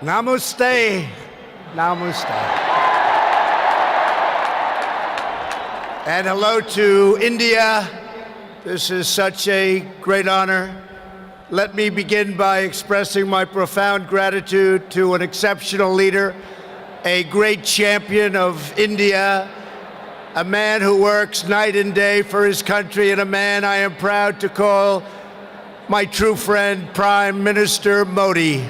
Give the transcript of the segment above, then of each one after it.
Namaste. Namaste. And hello to India. This is such a great honor. Let me begin by expressing my profound gratitude to an exceptional leader, a great champion of India, a man who works night and day for his country, and a man I am proud to call my true friend, Prime Minister Modi.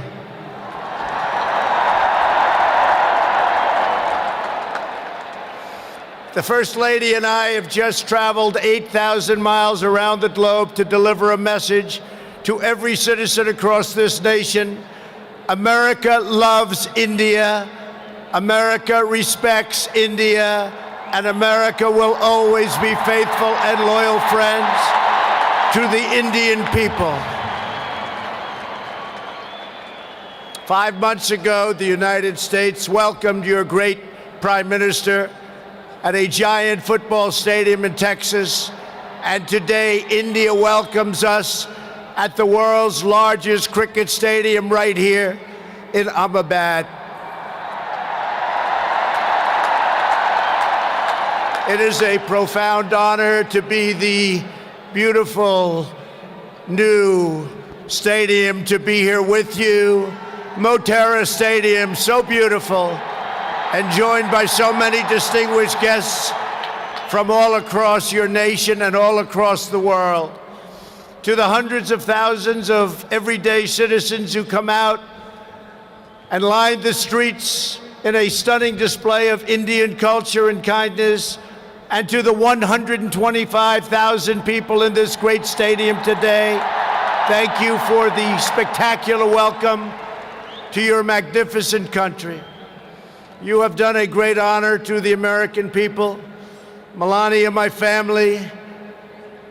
The First Lady and I have just traveled 8,000 miles around the globe to deliver a message to every citizen across this nation. America loves India, America respects India, and America will always be faithful and loyal friends to the Indian people. 5 months ago, the United States welcomed your great Prime Minister at a giant football stadium in Texas, and today India welcomes us at the world's largest cricket stadium right here in Ahmedabad. It is a profound honor to be the beautiful new stadium, to be here with you. Motera Stadium, so beautiful, and joined by so many distinguished guests from all across your nation and all across the world. To the hundreds of thousands of everyday citizens who come out and line the streets in a stunning display of Indian culture and kindness, and to the 125,000 people in this great stadium today, thank you for the spectacular welcome to your magnificent country. You have done a great honor to the American people. Melania, my family,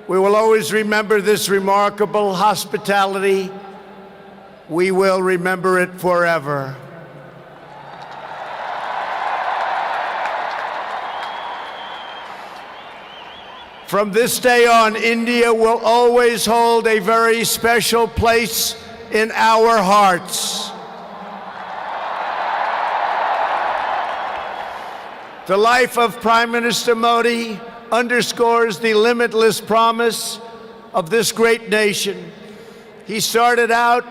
we will always remember this remarkable hospitality. We will remember it forever. From this day on, India will always hold a very special place in our hearts. The life of Prime Minister Modi underscores the limitless promise of this great nation. He started out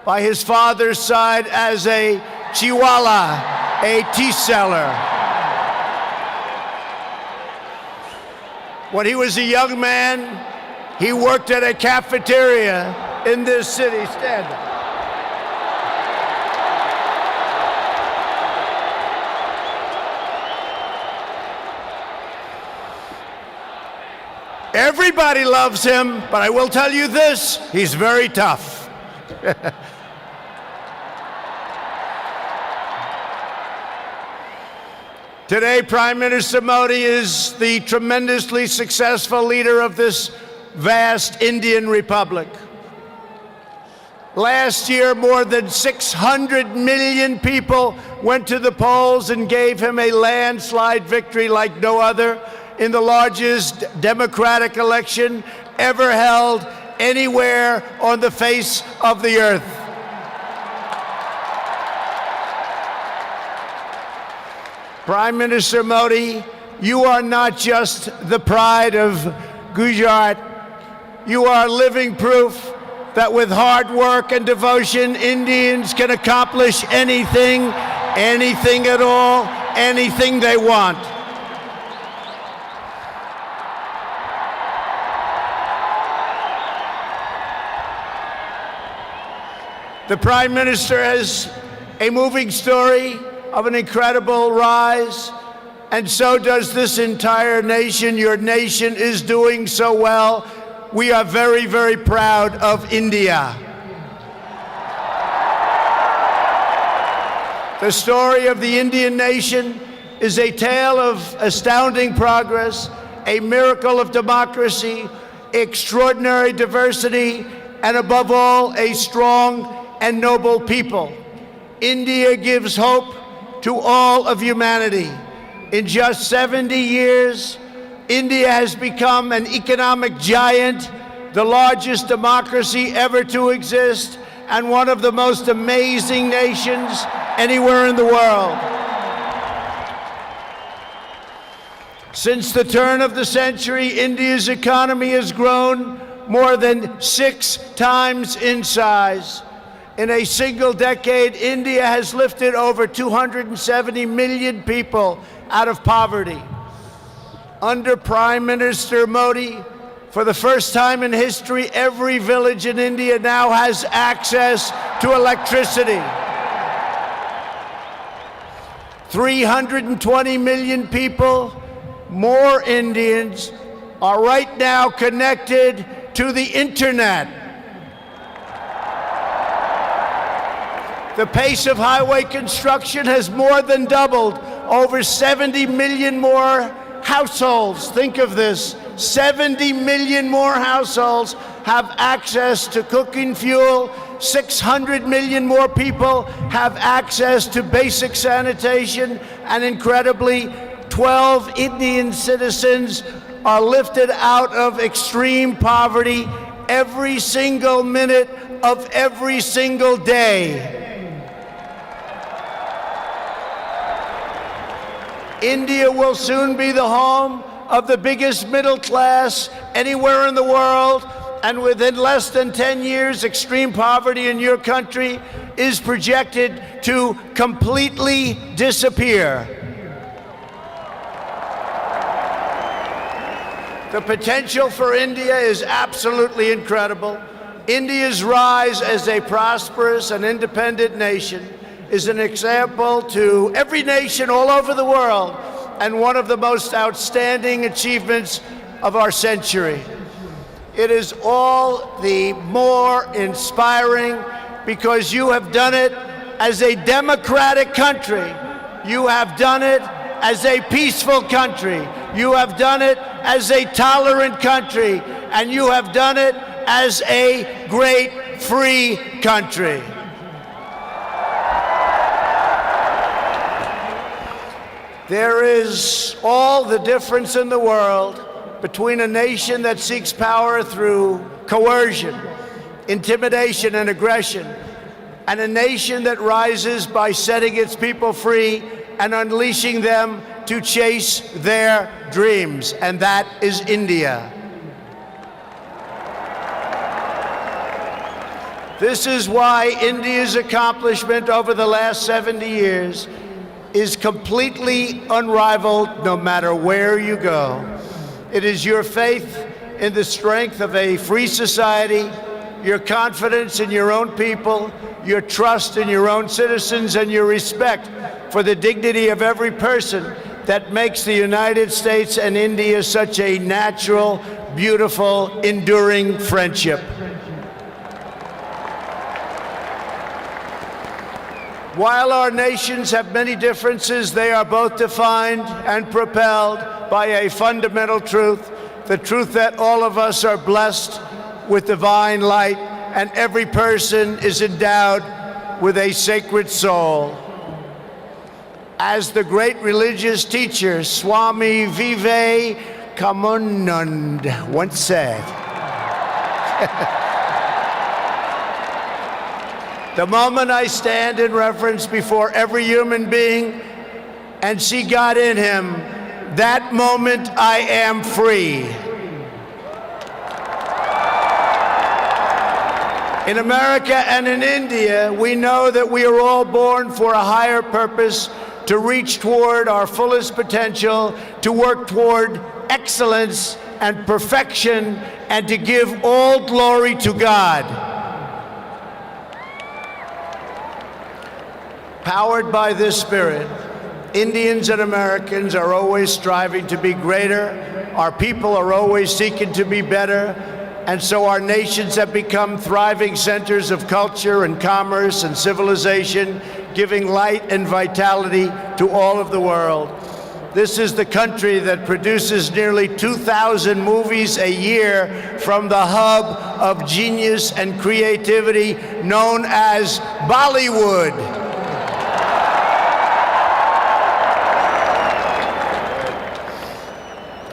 by his father's side as a chiwala, a tea seller. When he was a young man, he worked at a cafeteria in this city. Stand up. Everybody loves him, but I will tell you this, he's very tough. Today, Prime Minister Modi is the tremendously successful leader of this vast Indian Republic. Last year, more than 600 million people went to the polls and gave him a landslide victory like no other in the largest democratic election ever held anywhere on the face of the earth. Prime Minister Modi, you are not just the pride of Gujarat. You are living proof that with hard work and devotion, Indians can accomplish anything, anything at all, anything they want. The Prime Minister has a moving story of an incredible rise, and so does this entire nation. Your nation is doing so well. We are very, very proud of India. The story of the Indian nation is a tale of astounding progress, a miracle of democracy, extraordinary diversity, and above all, a strong and noble people. India gives hope to all of humanity. In just 70 years, India has become an economic giant, the largest democracy ever to exist, and one of the most amazing nations anywhere in the world. Since the turn of the century, India's economy has grown more than 6 times in size. In a single decade, India has lifted over 270 million people out of poverty. Under Prime Minister Modi, for the first time in history, every village in India now has access to electricity. 320 million people, more Indians, are right now connected to the internet. The pace of highway construction has more than doubled. Over 70 million more households, think of this, 70 million more households have access to cooking fuel. 600 million more people have access to basic sanitation. And incredibly, 12 Indian citizens are lifted out of extreme poverty every single minute of every single day. India will soon be the home of the biggest middle class anywhere in the world, and within less than 10 years, extreme poverty in your country is projected to completely disappear. The potential for India is absolutely incredible. India's rise as a prosperous and independent nation is an example to every nation all over the world, and one of the most outstanding achievements of our century. It is all the more inspiring because you have done it as a democratic country. You have done it as a peaceful country. You have done it as a tolerant country. And you have done it as a great free country. There is all the difference in the world between a nation that seeks power through coercion, intimidation, and aggression, and a nation that rises by setting its people free and unleashing them to chase their dreams, and that is India. This is why India's accomplishment over the last 70 years is completely unrivaled no matter where you go. It is your faith in the strength of a free society, your confidence in your own people, your trust in your own citizens, and your respect for the dignity of every person that makes the United States and India such a natural, beautiful, enduring friendship. While our nations have many differences, they are both defined and propelled by a fundamental truth, the truth that all of us are blessed with divine light and every person is endowed with a sacred soul. As the great religious teacher Swami Vivekananda once said, the moment I stand in reverence before every human being and see God in him, that moment I am free. In America and in India, we know that we are all born for a higher purpose, to reach toward our fullest potential, to work toward excellence and perfection, and to give all glory to God. Powered by this spirit, Indians and Americans are always striving to be greater. Our people are always seeking to be better. And so our nations have become thriving centers of culture and commerce and civilization, giving light and vitality to all of the world. This is the country that produces nearly 2,000 movies a year from the hub of genius and creativity known as Bollywood.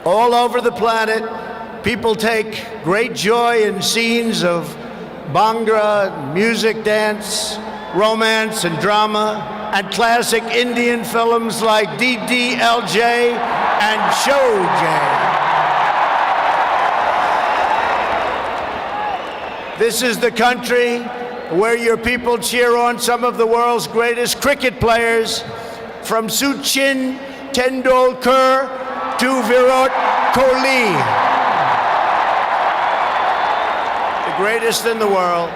All over the planet, people take great joy in scenes of Bhangra, music, dance, romance, and drama, and classic Indian films like DDLJ and Showjay. This is the country where your people cheer on some of the world's greatest cricket players, from Sachin Tendulkar to Virat Kohli, the greatest in the world.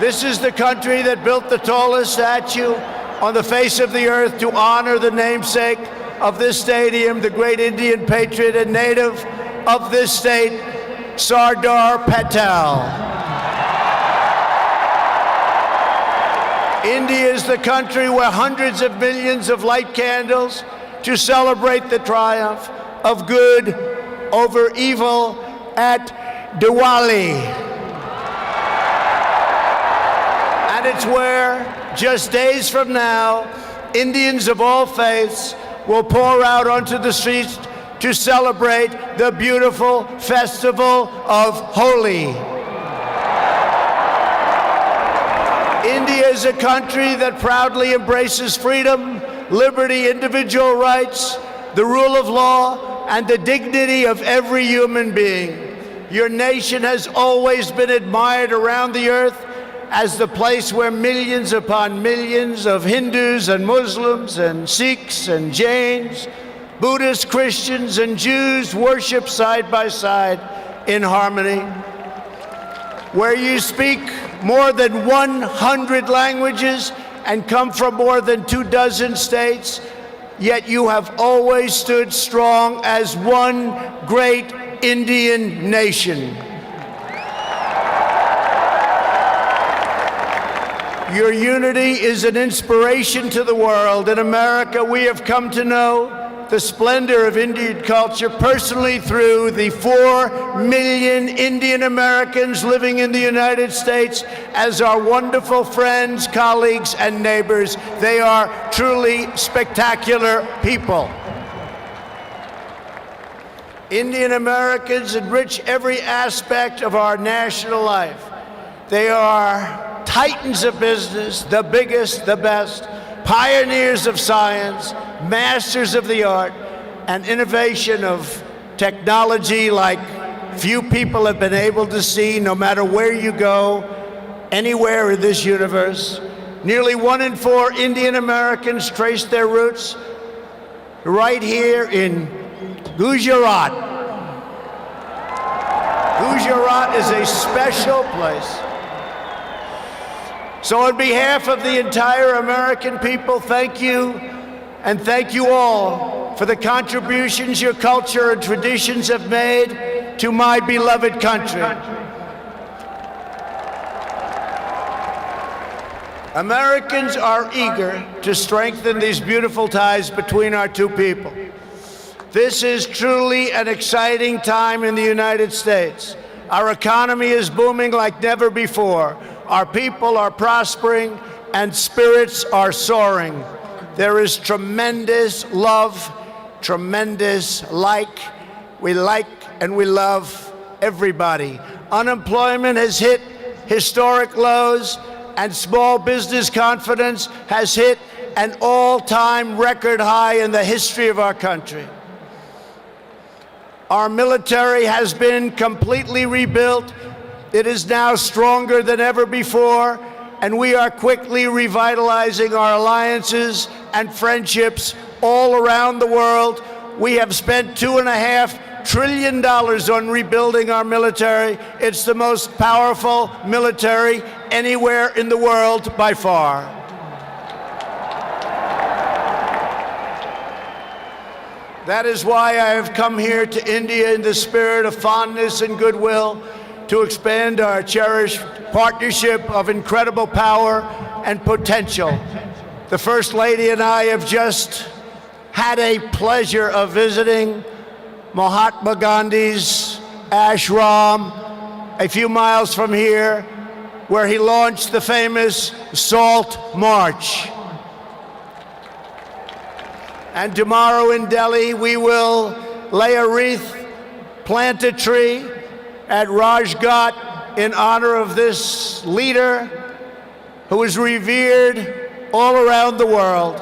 This is the country that built the tallest statue on the face of the earth to honor the namesake of this stadium, the great Indian patriot and native of this state, Sardar Patel. India is the country where hundreds of millions of light candles to celebrate the triumph of good over evil at Diwali. And it's where, just days from now, Indians of all faiths will pour out onto the streets to celebrate the beautiful festival of Holi. India is a country that proudly embraces freedom, liberty, individual rights, the rule of law, and the dignity of every human being. Your nation has always been admired around the earth as the place where millions upon millions of Hindus and Muslims and Sikhs and Jains, Buddhists, Christians, and Jews worship side by side in harmony, where you speak more than 100 languages and come from more than 24 states, yet you have always stood strong as one great Indian nation. Your unity is an inspiration to the world. In America, we have come to know the splendor of Indian culture personally through the 4 million Indian Americans living in the United States as our wonderful friends, colleagues, and neighbors. They are truly spectacular people. Indian Americans enrich every aspect of our national life. They are titans of business, the biggest, the best, pioneers of science, masters of the art, and innovation of technology like few people have been able to see, no matter where you go, anywhere in this universe. Nearly 1 in 4 Indian Americans trace their roots right here in Gujarat. Gujarat is a special place. So on behalf of the entire American people, thank you, and thank you all for the contributions your culture and traditions have made to my beloved country. Americans are eager to strengthen these beautiful ties between our two people. This is truly an exciting time in the United States. Our economy is booming like never before. Our people are prospering and spirits are soaring. There is tremendous love, tremendous we like and we love everybody. Unemployment has hit historic lows, and small business confidence has hit an all-time record high in the history of our country. Our military has been completely rebuilt. It is now stronger than ever before, and we are quickly revitalizing our alliances and friendships all around the world. We have spent $2.5 trillion on rebuilding our military. It's the most powerful military anywhere in the world by far. That is why I have come here to India in the spirit of fondness and goodwill to expand our cherished partnership of incredible power and potential. The First Lady and I have just had a pleasure of visiting Mahatma Gandhi's ashram a few miles from here, where he launched the famous Salt March. And tomorrow in Delhi, we will lay a wreath, plant a tree at Rajghat in honor of this leader who is revered all around the world.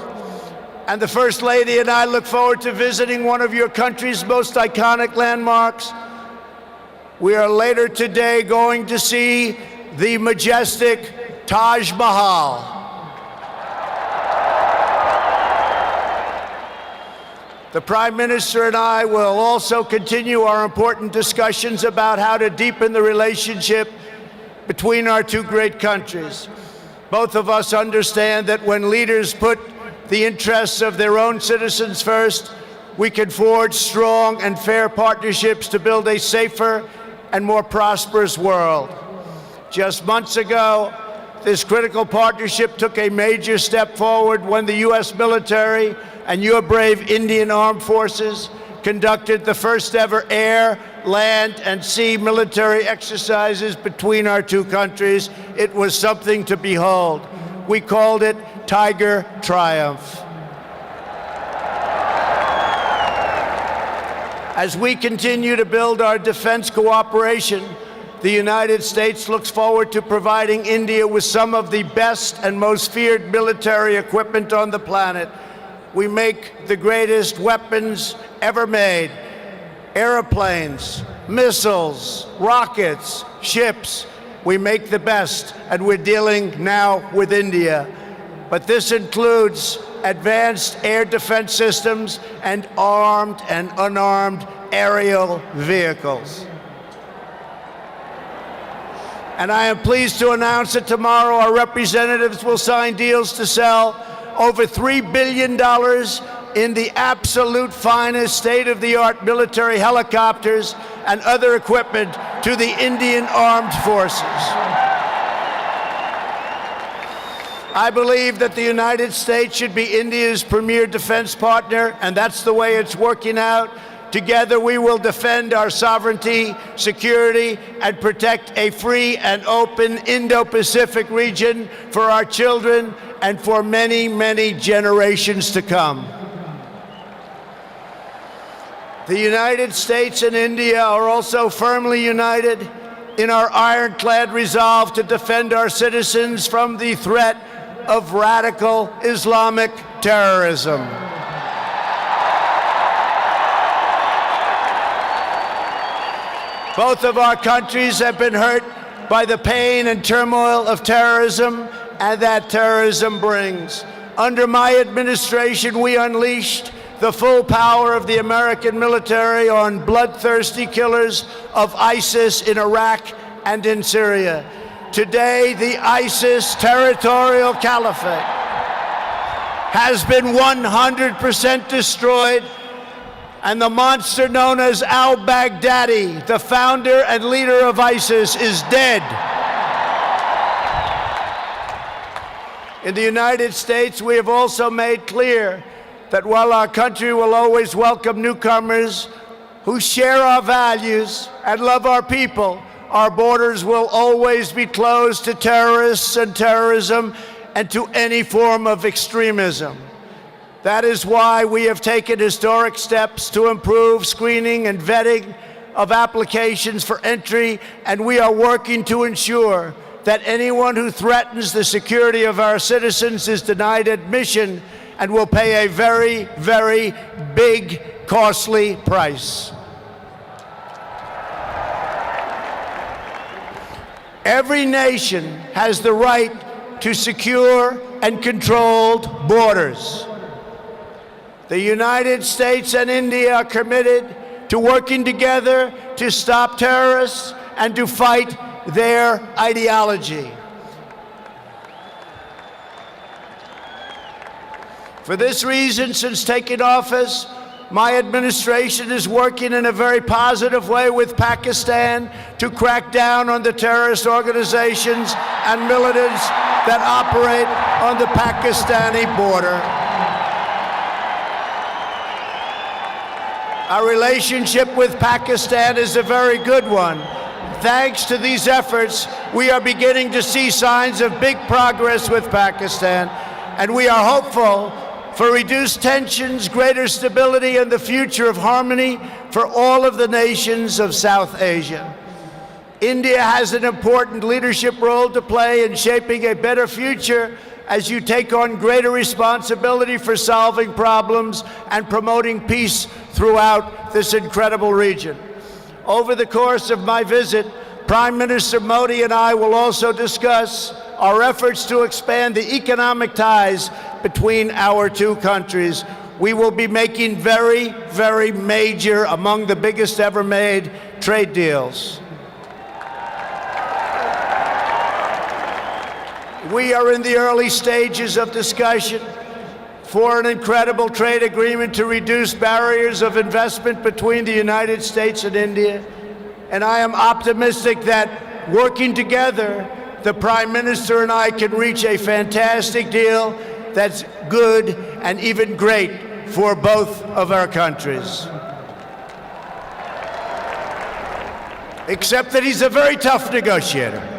And the First Lady and I look forward to visiting one of your country's most iconic landmarks. We are later today going to see the majestic Taj Mahal. The Prime Minister and I will also continue our important discussions about how to deepen the relationship between our two great countries. Both of us understand that when leaders put the interests of their own citizens first, we can forge strong and fair partnerships to build a safer and more prosperous world. Just months ago, this critical partnership took a major step forward when the U.S. military and your brave Indian Armed Forces conducted the first ever air, land, and sea military exercises between our two countries. It was something to behold. We called it Tiger Triumph. As we continue to build our defense cooperation, the United States looks forward to providing India with some of the best and most feared military equipment on the planet. We make the greatest weapons ever made: airplanes, missiles, rockets, ships. We make the best, and we're dealing now with India. But this includes advanced air defense systems and armed and unarmed aerial vehicles. And I am pleased to announce that tomorrow our representatives will sign deals to sell over $3 billion in the absolute finest state-of-the-art military helicopters and other equipment to the Indian Armed Forces. I believe that the United States should be India's premier defense partner, and that's the way it's working out. Together, we will defend our sovereignty, security, and protect a free and open Indo-Pacific region for our children and for many, many generations to come. The United States and India are also firmly united in our ironclad resolve to defend our citizens from the threat of radical Islamic terrorism. Both of our countries have been hurt by the pain and turmoil of terrorism and that terrorism brings. Under my administration, we unleashed the full power of the American military on bloodthirsty killers of ISIS in Iraq and in Syria. Today, the ISIS territorial caliphate has been 100% destroyed, and the monster known as al-Baghdadi, the founder and leader of ISIS, is dead. In the United States, we have also made clear that while our country will always welcome newcomers who share our values and love our people, our borders will always be closed to terrorists and terrorism and to any form of extremism. That is why we have taken historic steps to improve screening and vetting of applications for entry, and we are working to ensure that anyone who threatens the security of our citizens is denied admission and will pay a very, very big, costly price. Every nation has the right to secure and controlled borders. The United States and India are committed to working together to stop terrorists and to fight their ideology. For this reason, since taking office, my administration is working in a very positive way with Pakistan to crack down on the terrorist organizations and militants that operate on the Pakistani border. Our relationship with Pakistan is a very good one. Thanks to these efforts, we are beginning to see signs of big progress with Pakistan, and we are hopeful for reduced tensions, greater stability, and the future of harmony for all of the nations of South Asia. India has an important leadership role to play in shaping a better future as you take on greater responsibility for solving problems and promoting peace throughout this incredible region. Over the course of my visit, Prime Minister Modi and I will also discuss our efforts to expand the economic ties between our two countries. We will be making very, very major, among the biggest ever made, trade deals. We are in the early stages of discussion for an incredible trade agreement to reduce barriers of investment between the United States and India. And I am optimistic that working together, the Prime Minister and I can reach a fantastic deal that's good and even great for both of our countries. Except that he's a very tough negotiator.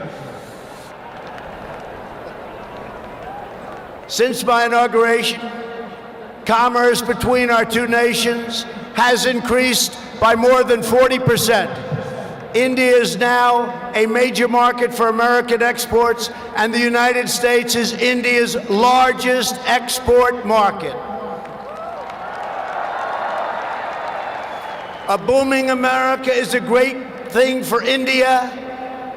Since my inauguration, commerce between our two nations has increased by more than 40%. India is now a major market for American exports, and the United States is India's largest export market. A booming America is a great thing for India,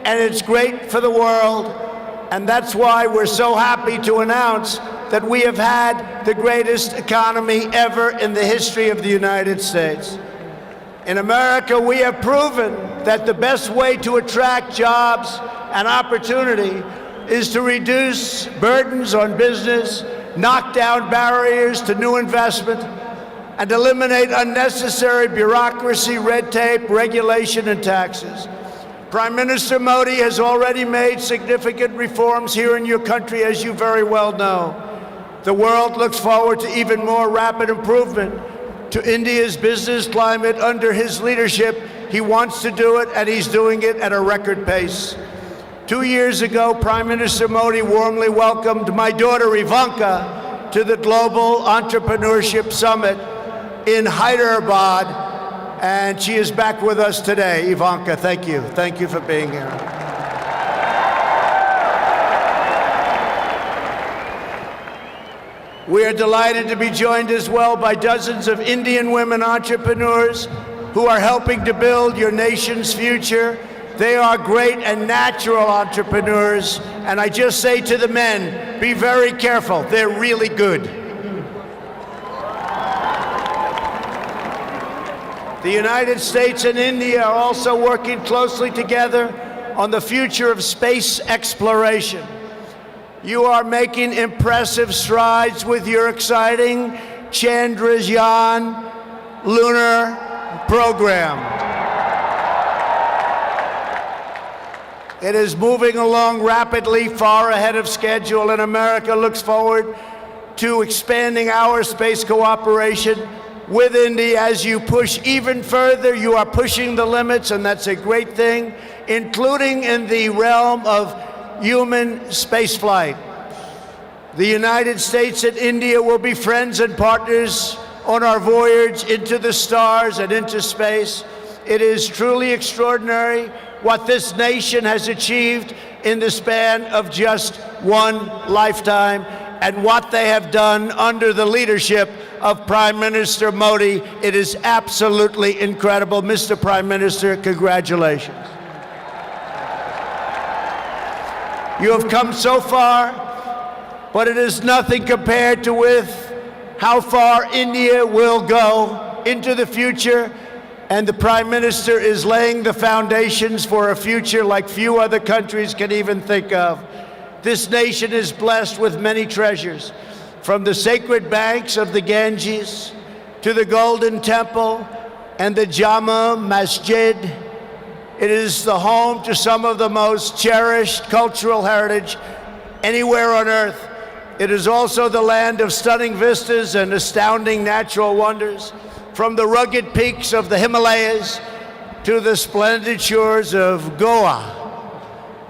and it's great for the world. And that's why we're so happy to announce that we have had the greatest economy ever in the history of the United States. In America, we have proven that the best way to attract jobs and opportunity is to reduce burdens on business, knock down barriers to new investment, and eliminate unnecessary bureaucracy, red tape, regulation, and taxes. Prime Minister Modi has already made significant reforms here in your country, as you very well know. The world looks forward to even more rapid improvement to India's business climate under his leadership. He wants to do it, and he's doing it at a record pace. 2 years ago, Prime Minister Modi warmly welcomed my daughter Ivanka to the Global Entrepreneurship Summit in Hyderabad, and she is back with us today. Ivanka, thank you. Thank you for being here. We are delighted to be joined as well by dozens of Indian women entrepreneurs who are helping to build your nation's future. They are great and natural entrepreneurs, and I just say to the men, be very careful. They're really good. The United States and India are also working closely together on the future of space exploration. You are making impressive strides with your exciting Chandrayaan lunar program. It is moving along rapidly, far ahead of schedule, and America looks forward to expanding our space cooperation with India. As you push even further, you are pushing the limits, and that's a great thing, including in the realm of human spaceflight. The United States and India will be friends and partners on our voyage into the stars and into space. It is truly extraordinary what this nation has achieved in the span of just one lifetime, and what they have done under the leadership of Prime Minister Modi. It is absolutely incredible. Mr. Prime Minister, congratulations. You have come so far, but it is nothing compared to with how far India will go into the future, and the Prime Minister is laying the foundations for a future like few other countries can even think of. This nation is blessed with many treasures, from the sacred banks of the Ganges to the Golden Temple and the Jama Masjid. It is the home to some of the most cherished cultural heritage anywhere on earth. It is also the land of stunning vistas and astounding natural wonders, from the rugged peaks of the Himalayas to the splendid shores of Goa.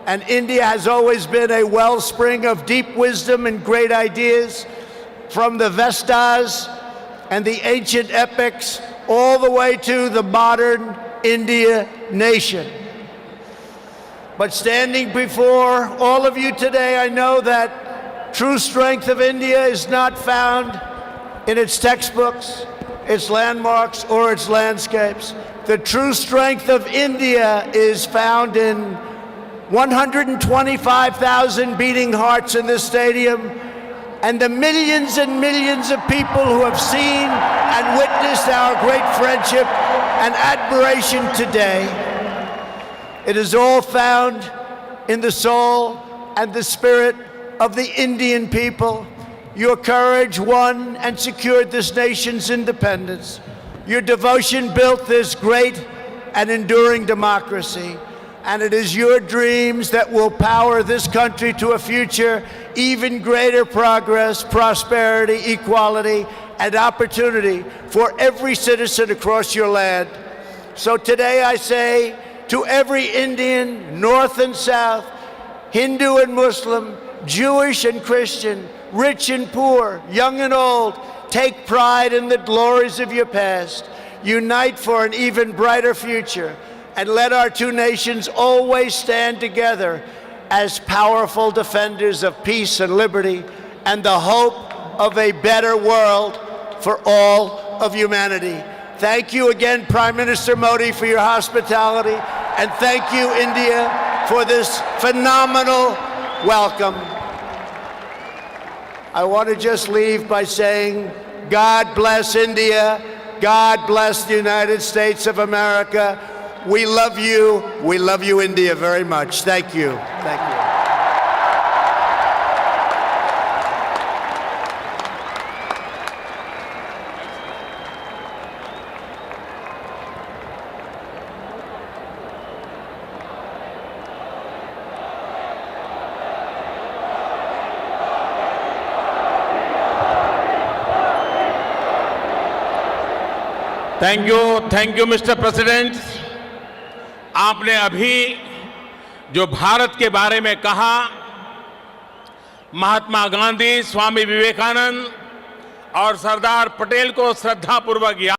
And India has always been a wellspring of deep wisdom and great ideas, from the Vestas and the ancient epics all the way to the modern India nation. But standing before all of you today, I know that true strength of India is not found in its textbooks, its landmarks, or its landscapes. The true strength of India is found in 125,000 beating hearts in this stadium, and the millions and millions of people who have seen and witnessed our great friendship and admiration today. It is all found in the soul and the spirit of the Indian people. Your courage won and secured this nation's independence. Your devotion built this great and enduring democracy. And it is your dreams that will power this country to a future, even greater progress, prosperity, equality, and opportunity for every citizen across your land. So today I say to every Indian, North and South, Hindu and Muslim, Jewish and Christian, rich and poor, young and old, take pride in the glories of your past. Unite for an even brighter future. And let our two nations always stand together as powerful defenders of peace and liberty and the hope of a better world for all of humanity. Thank you again, Prime Minister Modi, for your hospitality, and thank you, India, for this phenomenal welcome. I want to just leave by saying, God bless India, God bless the United States of America. We love you, India, very much. Thank you. Thank you. Thank you mister president. आपने अभी जो भारत के बारे में कहा, महात्मा गांधी, स्वामी विवेकानंद और सरदार पटेल को श्रद्धापूर्वक याद